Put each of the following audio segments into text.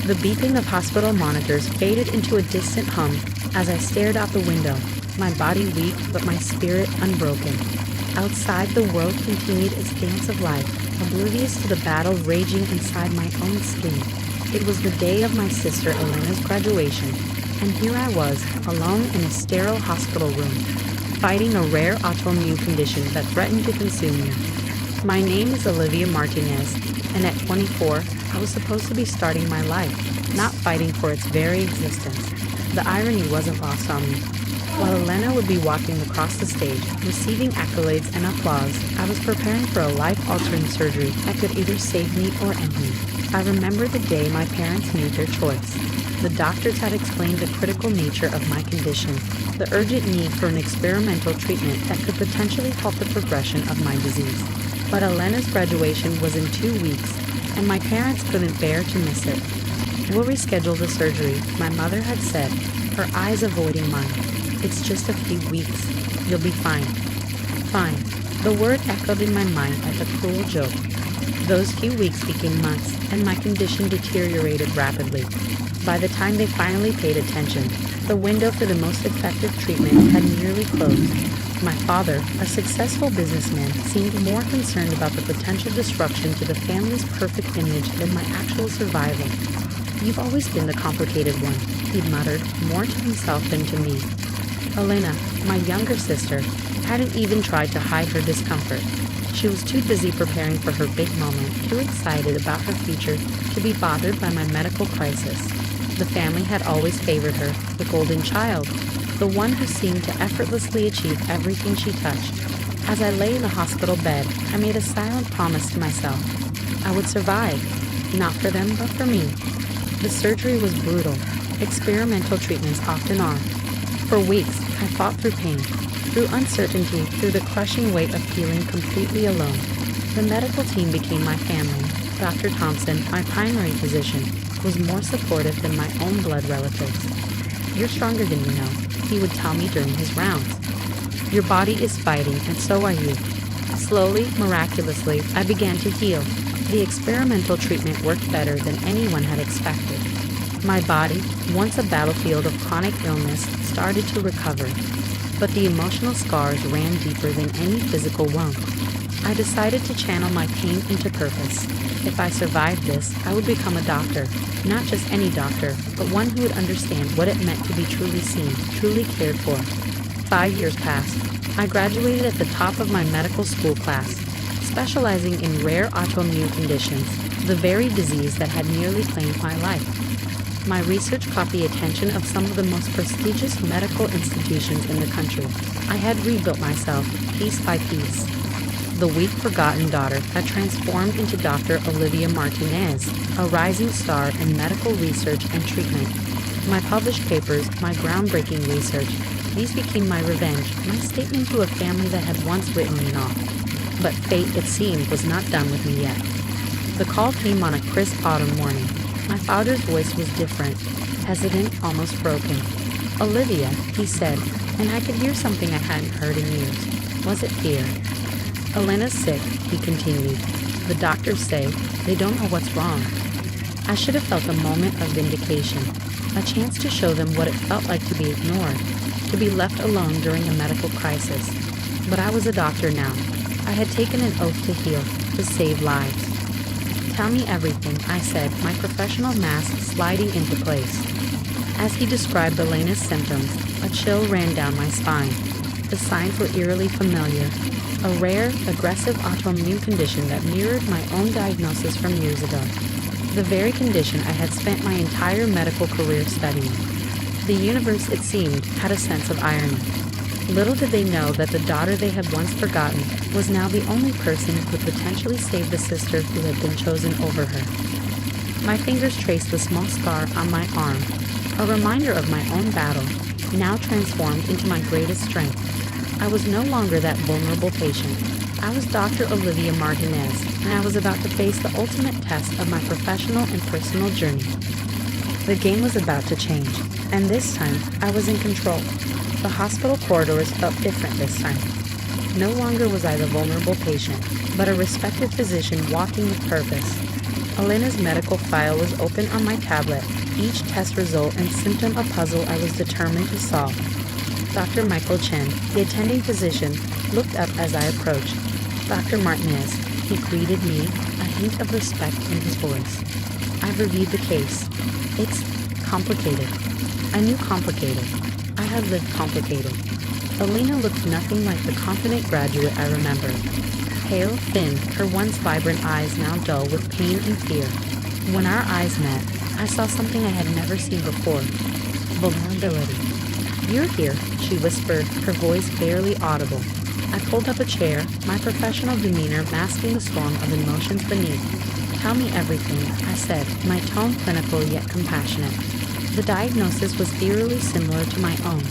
The beeping of hospital monitors faded into a distant hum as I stared out the window, my body weak but my spirit unbroken. Outside, the world continued its dance of life, oblivious to the battle raging inside my own skin. It was the day of my sister Elena's graduation, and here I was, alone in a sterile hospital room, fighting a rare autoimmune condition that threatened to consume me. My name is Olivia Martinez, and at 24, I was supposed to be starting my life, not fighting for its very existence. The irony wasn't lost on me. While Elena would be walking across the stage, receiving accolades and applause, I was preparing for a life-altering surgery that could either save me or end me. I remember the day my parents made their choice. The doctors had explained the critical nature of my condition, the urgent need for an experimental treatment that could potentially halt the progression of my disease. But Elena's graduation was in 2 weeks, and my parents couldn't bear to miss it. "We'll reschedule the surgery," my mother had said, her eyes avoiding mine. "It's just a few weeks. You'll be fine." Fine. The word echoed in my mind like a cruel joke. Those few weeks became months, and my condition deteriorated rapidly. By the time they finally paid attention, the window for the most effective treatment had nearly closed. My father, a successful businessman, seemed more concerned about the potential disruption to the family's perfect image than my actual survival. "You've always been the complicated one," he muttered, more to himself than to me. Elena, my younger sister, hadn't even tried to hide her discomfort. She was too busy preparing for her big moment, too excited about her future to be bothered by my medical crisis. The family had always favored her, the golden child, the one who seemed to effortlessly achieve everything she touched. As I lay in the hospital bed, I made a silent promise to myself. I would survive, not for them, but for me. The surgery was brutal. Experimental treatments often are. For weeks, I fought through pain, through uncertainty, through the crushing weight of feeling completely alone. The medical team became my family. Dr. Thompson, my primary physician, was more supportive than my own blood relatives. "You're stronger than you know," he would tell me during his rounds. "Your body is fighting, and so are you." Slowly, miraculously, I began to heal. The experimental treatment worked better than anyone had expected. My body, once a battlefield of chronic illness, started to recover. But the emotional scars ran deeper than any physical wound. I decided to channel my pain into purpose. If I survived this, I would become a doctor. Not just any doctor, but one who would understand what it meant to be truly seen, truly cared for. 5 years passed. I graduated at the top of my medical school class, specializing in rare autoimmune conditions, the very disease that had nearly claimed my life. My research caught the attention of some of the most prestigious medical institutions in the country. I had rebuilt myself, piece by piece. The weak, forgotten daughter had transformed into Dr. Olivia Martinez, a rising star in medical research and treatment. My published papers, my groundbreaking research, these became my revenge, my statement to a family that had once written me off. But fate, it seemed, was not done with me yet. The call came on a crisp autumn morning. My father's voice was different, hesitant, almost broken. "Olivia," he said, and I could hear something I hadn't heard in years. Was it fear? "Elena's sick," he continued. "The doctors say they don't know what's wrong." I should have felt a moment of vindication, a chance to show them what it felt like to be ignored, to be left alone during a medical crisis. But I was a doctor now. I had taken an oath to heal, to save lives. "Tell me everything," I said, my professional mask sliding into place. As he described Elena's symptoms, a chill ran down my spine. The signs were eerily familiar. A rare, aggressive autoimmune condition that mirrored my own diagnosis from years ago. The very condition I had spent my entire medical career studying. The universe, it seemed, had a sense of irony. Little did they know that the daughter they had once forgotten was now the only person who could potentially save the sister who had been chosen over her. My fingers traced the small scar on my arm, a reminder of my own battle, now transformed into my greatest strength. I was no longer that vulnerable patient. I was Dr. Olivia Martinez, and I was about to face the ultimate test of my professional and personal journey. The game was about to change, and this time I was in control. The hospital corridors felt different this time. No longer was I the vulnerable patient, but a respected physician walking with purpose. Elena's medical file was open on my tablet, each test result and symptom a puzzle I was determined to solve. Dr. Michael Chen, the attending physician, looked up as I approached. Dr. Martinez, he greeted me, a hint of respect in his voice. I've reviewed the case. It's complicated. I knew complicated. I had lived complicated. Elena looked nothing like the confident graduate I remembered. Pale, thin, her once vibrant eyes now dull with pain and fear. When our eyes met, I saw something I had never seen before. Vulnerability. "You're here," she whispered, her voice barely audible. I pulled up a chair, my professional demeanor masking the storm of emotions beneath. "Tell me everything," I said, my tone clinical yet compassionate. The diagnosis was eerily similar to my own,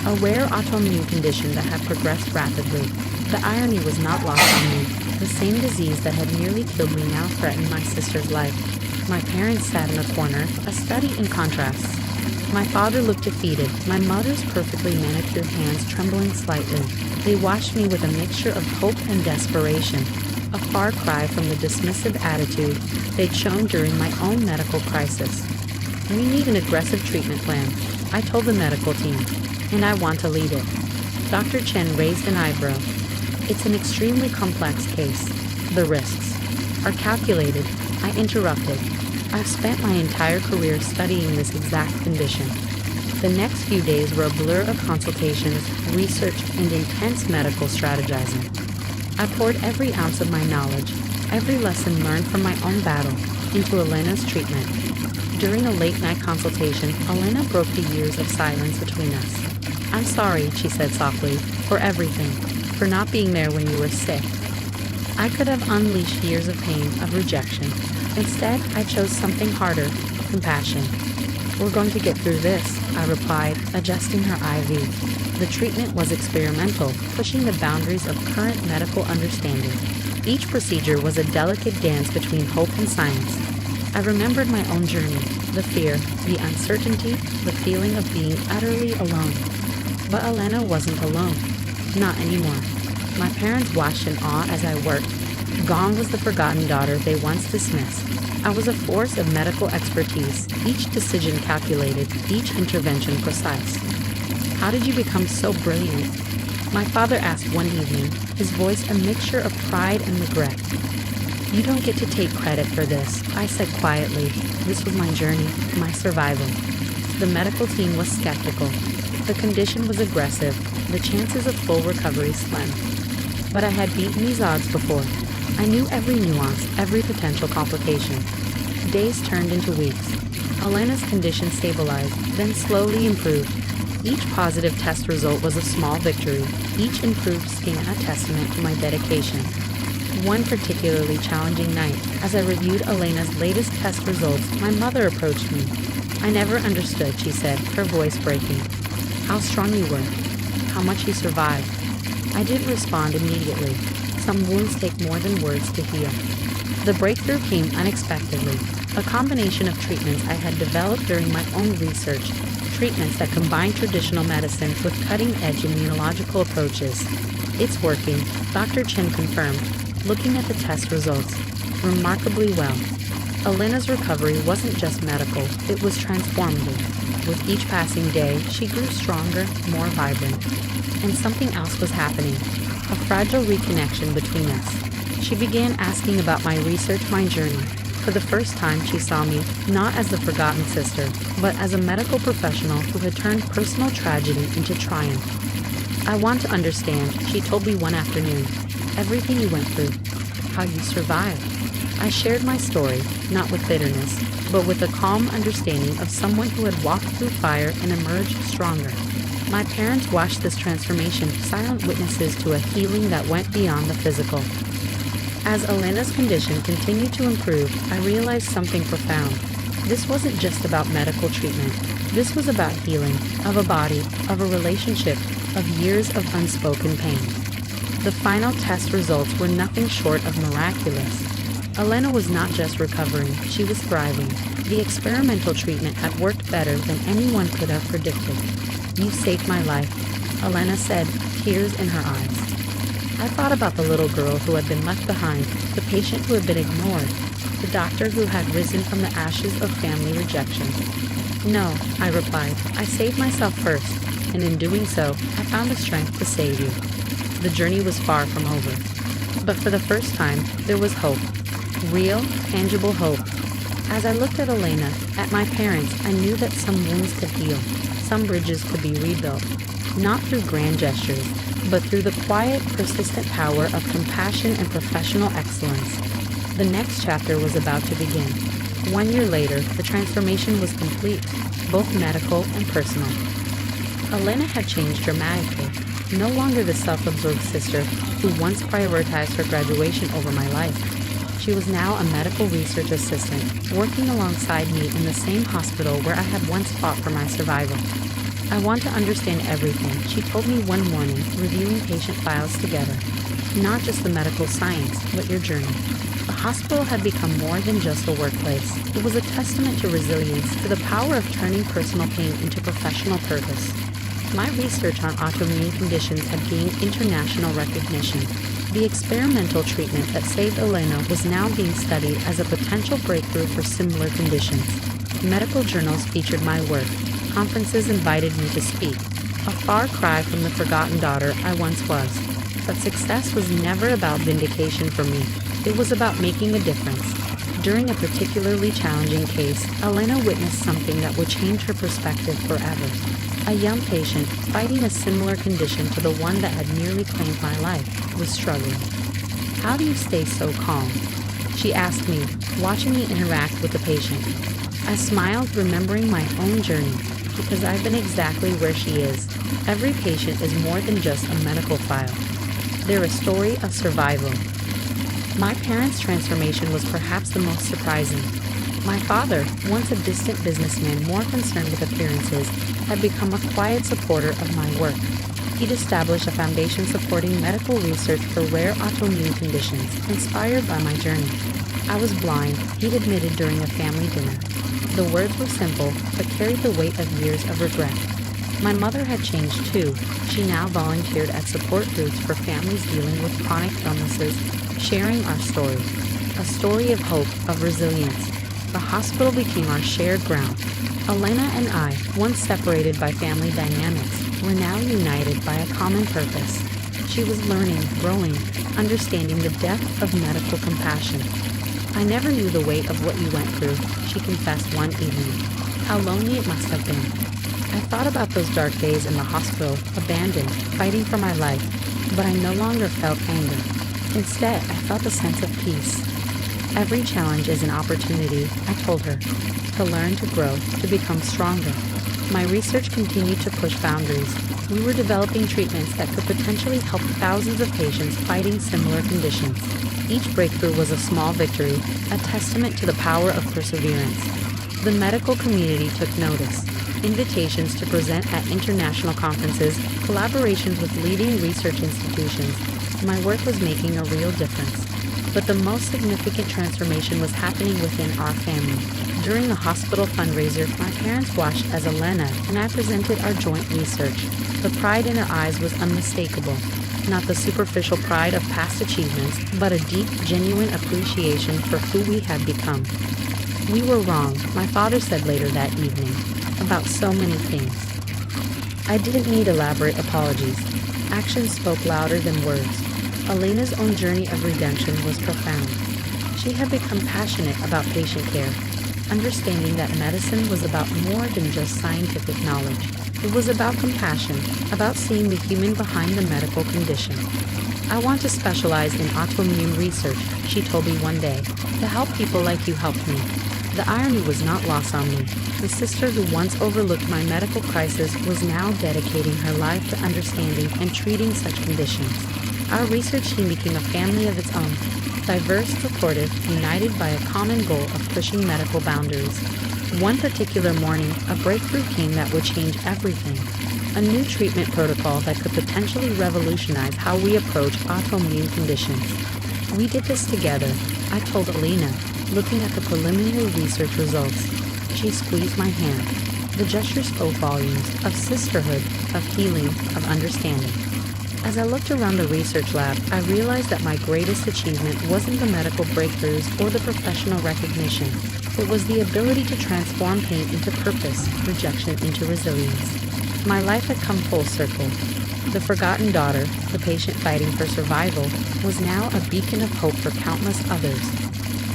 a rare autoimmune condition that had progressed rapidly. The irony was not lost on me. The same disease that had nearly killed me now threatened my sister's life. My parents sat in a corner, a study in contrasts. My father looked defeated, my mother's perfectly manicured hands trembling slightly. They watched me with a mixture of hope and desperation, a far cry from the dismissive attitude they'd shown during my own medical crisis. "We need an aggressive treatment plan," I told the medical team, "and I want to lead it." Dr. Chen raised an eyebrow. "It's an extremely complex case. The risks are calculated," I interrupted. "I've spent my entire career studying this exact condition." The next few days were a blur of consultations, research, and intense medical strategizing. I poured every ounce of my knowledge, every lesson learned from my own battle, into Elena's treatment. During a late-night consultation, Elena broke the years of silence between us. "I'm sorry," she said softly, "for everything, for not being there when you were sick." I could have unleashed years of pain, of rejection. Instead, I chose something harder, compassion. "We're going to get through this," I replied, adjusting her IV. The treatment was experimental, pushing the boundaries of current medical understanding. Each procedure was a delicate dance between hope and science. I remembered my own journey, the fear, the uncertainty, the feeling of being utterly alone. But Elena wasn't alone. Not anymore. My parents watched in awe as I worked. Gone was the forgotten daughter they once dismissed. I was a force of medical expertise, each decision calculated, each intervention precise. "How did you become so brilliant?" my father asked one evening, his voice a mixture of pride and regret. "You don't get to take credit for this," I said quietly. "This was my journey, my survival." The medical team was skeptical. The condition was aggressive, the chances of full recovery slim. But I had beaten these odds before. I knew every nuance, every potential complication. Days turned into weeks. Elena's condition stabilized, then slowly improved. Each positive test result was a small victory, each improved scan a testament to my dedication. One particularly challenging night, as I reviewed Elena's latest test results, my mother approached me. "I never understood," she said, her voice breaking. "How strong you were, how much you survived." I didn't respond immediately. Some wounds take more than words to heal. The breakthrough came unexpectedly, a combination of treatments I had developed during my own research, treatments that combine traditional medicine with cutting-edge immunological approaches. "It's working," Dr. Chen confirmed, looking at the test results. "Remarkably well." Elena's recovery wasn't just medical, it was transformative. With each passing day, she grew stronger, more vibrant. And something else was happening, a fragile reconnection between us. She began asking about my research, my journey. For the first time, she saw me not as the forgotten sister, but as a medical professional who had turned personal tragedy into triumph. "I want to understand," she told me one afternoon, "everything you went through, how you survived." I shared my story, not with bitterness, but with a calm understanding of someone who had walked through fire and emerged stronger. My parents watched this transformation, silent witnesses to a healing that went beyond the physical. As Elena's condition continued to improve, I realized something profound. This wasn't just about medical treatment. This was about healing, of a body, of a relationship, of years of unspoken pain. The final test results were nothing short of miraculous. Elena was not just recovering, she was thriving. The experimental treatment had worked better than anyone could have predicted. "You saved my life," Elena said, tears in her eyes. I thought about the little girl who had been left behind, the patient who had been ignored. the doctor who had risen from the ashes of family rejection. No, I replied. I saved myself first, and in doing so, I found the strength to save you. The journey was far from over. But for the first time, there was hope. Real, tangible hope. As I looked at Elena, at my parents, I knew that some wounds could heal, some bridges could be rebuilt. Not through grand gestures, but through the quiet, persistent power of compassion and professional excellence. The next chapter was about to begin. 1 year later, the transformation was complete, both medical and personal. Elena had changed dramatically. No longer the self-absorbed sister who once prioritized her graduation over my life. She was now a medical research assistant, working alongside me in the same hospital where I had once fought for my survival. I want to understand everything, she told me one morning, reviewing patient files together. Not just the medical science, but your journey. The hospital had become more than just a workplace. It was a testament to resilience, to the power of turning personal pain into professional purpose. My research on autoimmune conditions had gained international recognition. The experimental treatment that saved Elena was now being studied as a potential breakthrough for similar conditions. Medical journals featured my work. Conferences invited me to speak. A far cry from the forgotten daughter I once was. But success was never about vindication for me. It was about making a difference. During a particularly challenging case, Elena witnessed something that would change her perspective forever. A young patient, fighting a similar condition to the one that had nearly claimed my life, was struggling. How do you stay so calm? She asked me, watching me interact with the patient. I smiled, remembering my own journey, because I've been exactly where she is. Every patient is more than just a medical file. They're a story of survival. My parents' transformation was perhaps the most surprising. My father, once a distant businessman more concerned with appearances, had become a quiet supporter of my work. He'd established a foundation supporting medical research for rare autoimmune conditions, inspired by my journey. I was blind, he'd admitted during a family dinner. The words were simple, but carried the weight of years of regret. My mother had changed too. She now volunteered at support groups for families dealing with chronic illnesses, sharing our story. A story of hope, of resilience. The hospital became our shared ground. Elena and I, once separated by family dynamics, were now united by a common purpose. She was learning, growing, understanding the depth of medical compassion. I never knew the weight of what you went through, she confessed one evening. How lonely it must have been. I thought about those dark days in the hospital, abandoned, fighting for my life, but I no longer felt anger. Instead, I felt a sense of peace. Every challenge is an opportunity, I told her, to learn, to grow, to become stronger. My research continued to push boundaries. We were developing treatments that could potentially help thousands of patients fighting similar conditions. Each breakthrough was a small victory, a testament to the power of perseverance. The medical community took notice. Invitations to present at international conferences, collaborations with leading research institutions. My work was making a real difference. But the most significant transformation was happening within our family. During the hospital fundraiser, my parents watched as Elena and I presented our joint research. The pride in her eyes was unmistakable. Not the superficial pride of past achievements, but a deep, genuine appreciation for who we had become. We were wrong, my father said later that evening, about so many things. I didn't need elaborate apologies. Actions spoke louder than words. Elena's own journey of redemption was profound. She had become passionate about patient care, understanding that medicine was about more than just scientific knowledge. It was about compassion, about seeing the human behind the medical condition. I want to specialize in autoimmune research, she told me one day, to help people like you helped me. The irony was not lost on me. The sister who once overlooked my medical crisis was now dedicating her life to understanding and treating such conditions. Our research team became a family of its own, diverse, supportive, united by a common goal of pushing medical boundaries. One particular morning, a breakthrough came that would change everything. A new treatment protocol that could potentially revolutionize how we approach autoimmune conditions. We did this together, I told Elena, looking at the preliminary research results. She squeezed my hand. The gesture spoke volumes of sisterhood, of healing, of understanding. As I looked around the research lab, I realized that my greatest achievement wasn't the medical breakthroughs or the professional recognition. It was the ability to transform pain into purpose, rejection into resilience. My life had come full circle. The forgotten daughter, the patient fighting for survival, was now a beacon of hope for countless others.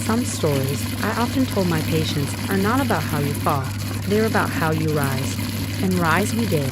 Some stories, I often told my patients, are not about how you fall, they're about how you rise. And rise we did.